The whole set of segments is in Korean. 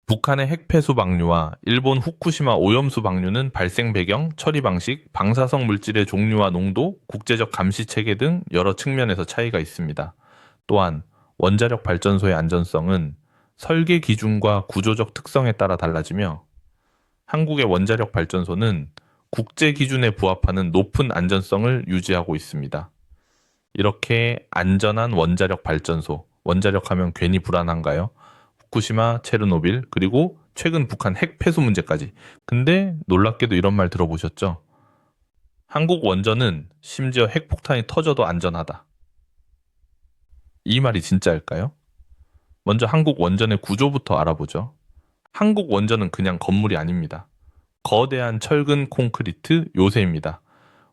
북한의 핵폐수 방류와 일본 후쿠시마 오염수 방류는 발생 배경, 처리 방식, 방사성 물질의 종류와 농도, 국제적 감시 체계 등 여러 측면에서 차이가 있습니다. 또한 원자력 발전소의 안전성은 설계 기준과 구조적 특성에 따라 달라지며 한국의 원자력 발전소는 국제 기준에 부합하는 높은 안전성을 유지하고 있습니다. 이렇게 안전한 원자력 발전소, 원자력 하면 괜히 불안한가요? 후쿠시마, 체르노빌, 그리고 최근 북한 핵 폐수 문제까지. 근데 놀랍게도 이런 말 들어보셨죠? 한국 원전은 심지어 핵폭탄이 터져도 안전하다. 이 말이 진짜일까요? 먼저 한국 원전의 구조부터 알아보죠. 한국 원전은 그냥 건물이 아닙니다. 거대한 철근 콘크리트 요새입니다.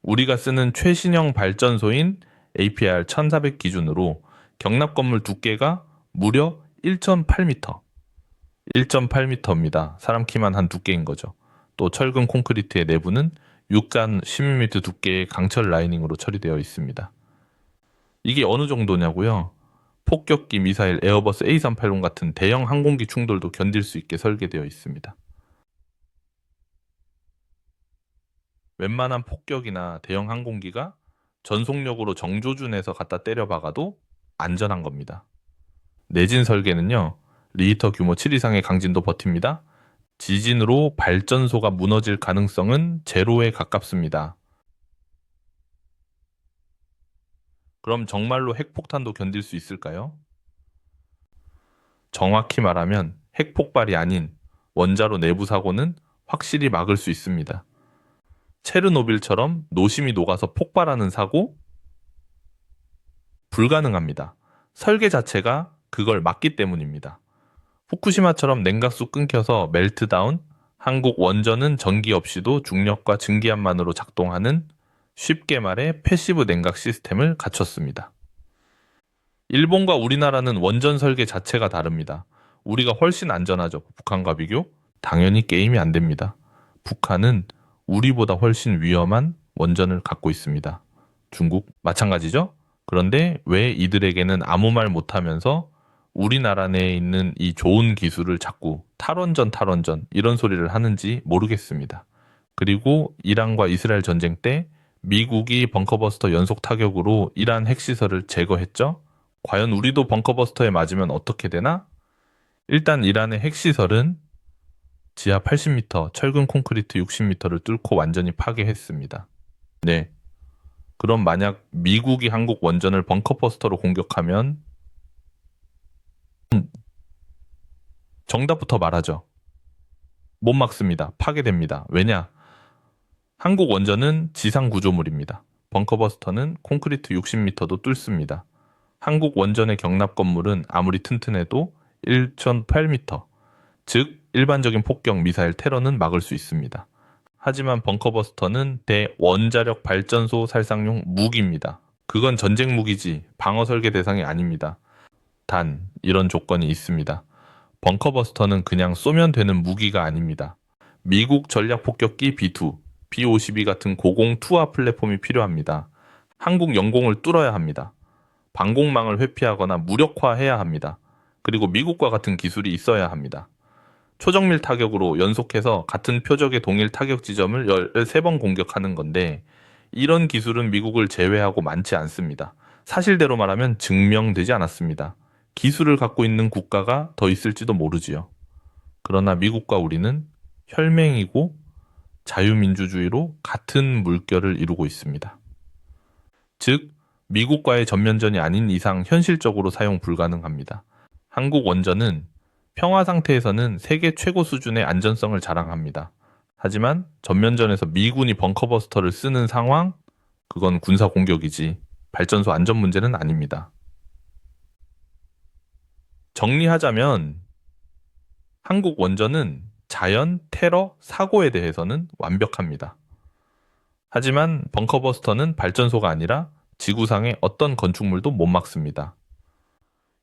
우리가 쓰는 최신형 발전소인 APR 1400 기준으로 경납 건물 두께가 무려 1.8m. 1.8m입니다. 사람 키만 한 두께인 거죠. 또 철근 콘크리트의 내부는 육간 10mm 두께의 강철 라이닝으로 처리되어 있습니다. 이게 어느 정도냐고요? 폭격기 미사일 에어버스 A380 같은 대형 항공기 충돌도 견딜 수 있게 설계되어 있습니다. 웬만한 폭격이나 대형 항공기가 전속력으로 정조준에서 갖다 때려 박아도 안전한 겁니다. 내진 설계는요, 리히터 규모 7 이상의 강진도 버팁니다. 지진으로 발전소가 무너질 가능성은 제로에 가깝습니다. 그럼 정말로 핵폭탄도 견딜 수 있을까요? 정확히 말하면 핵폭발이 아닌 원자로 내부 사고는 확실히 막을 수 있습니다. 체르노빌처럼 노심이 녹아서 폭발하는 사고? 불가능합니다. 설계 자체가 그걸 막기 때문입니다. 후쿠시마처럼 냉각수 끊겨서 멜트다운, 한국 원전은 전기 없이도 중력과 증기압만으로 작동하는 쉽게 말해 패시브 냉각 시스템을 갖췄습니다. 일본과 우리나라는 원전 설계 자체가 다릅니다. 우리가 훨씬 안전하죠. 북한과 비교? 당연히 게임이 안 됩니다. 북한은 우리보다 훨씬 위험한 원전을 갖고 있습니다. 중국 마찬가지죠? 그런데 왜 이들에게는 아무 말 못하면서 우리나라 내에 있는 이 좋은 기술을 자꾸 탈원전 이런 소리를 하는지 모르겠습니다. 그리고 이란과 이스라엘 전쟁 때 미국이 벙커버스터 연속 타격으로 이란 핵시설을 제거했죠? 과연 우리도 벙커버스터에 맞으면 어떻게 되나? 일단 이란의 핵시설은 지하 80m, 철근 콘크리트 60m를 뚫고 완전히 파괴했습니다. 네. 그럼 만약 미국이 한국 원전을 벙커버스터로 공격하면 정답부터 말하죠. 못 막습니다. 파괴됩니다. 왜냐? 한국 원전은 지상 구조물입니다. 벙커버스터는 콘크리트 60m도 뚫습니다. 한국 원전의 경납 건물은 아무리 튼튼해도 1.8m, 즉 일반적인 폭격, 미사일, 테러는 막을 수 있습니다. 하지만 벙커버스터는 대원자력 발전소 살상용 무기입니다. 그건 전쟁 무기지 방어 설계 대상이 아닙니다. 단, 이런 조건이 있습니다. 벙커버스터는 그냥 쏘면 되는 무기가 아닙니다. 미국 전략폭격기 B2, B-52 같은 고공 투하 플랫폼이 필요합니다. 한국 영공을 뚫어야 합니다. 방공망을 회피하거나 무력화해야 합니다. 그리고 미국과 같은 기술이 있어야 합니다. 초정밀 타격으로 연속해서 같은 표적의 동일 타격 지점을 13번 공격하는 건데 이런 기술은 미국을 제외하고 많지 않습니다. 사실대로 말하면 증명되지 않았습니다. 기술을 갖고 있는 국가가 더 있을지도 모르지요. 그러나 미국과 우리는 혈맹이고 자유민주주의로 같은 물결을 이루고 있습니다. 즉, 미국과의 전면전이 아닌 이상 현실적으로 사용 불가능합니다. 한국 원전은 평화 상태에서는 세계 최고 수준의 안전성을 자랑합니다. 하지만 전면전에서 미군이 벙커버스터를 쓰는 상황? 그건 군사 공격이지 발전소 안전 문제는 아닙니다. 정리하자면 한국 원전은 자연, 테러, 사고에 대해서는 완벽합니다. 하지만 벙커버스터는 발전소가 아니라 지구상의 어떤 건축물도 못 막습니다.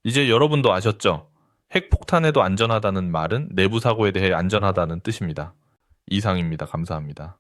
이제 여러분도 아셨죠? 핵폭탄에도 안전하다는 말은 내부 사고에 대해 안전하다는 뜻입니다. 이상입니다. 감사합니다.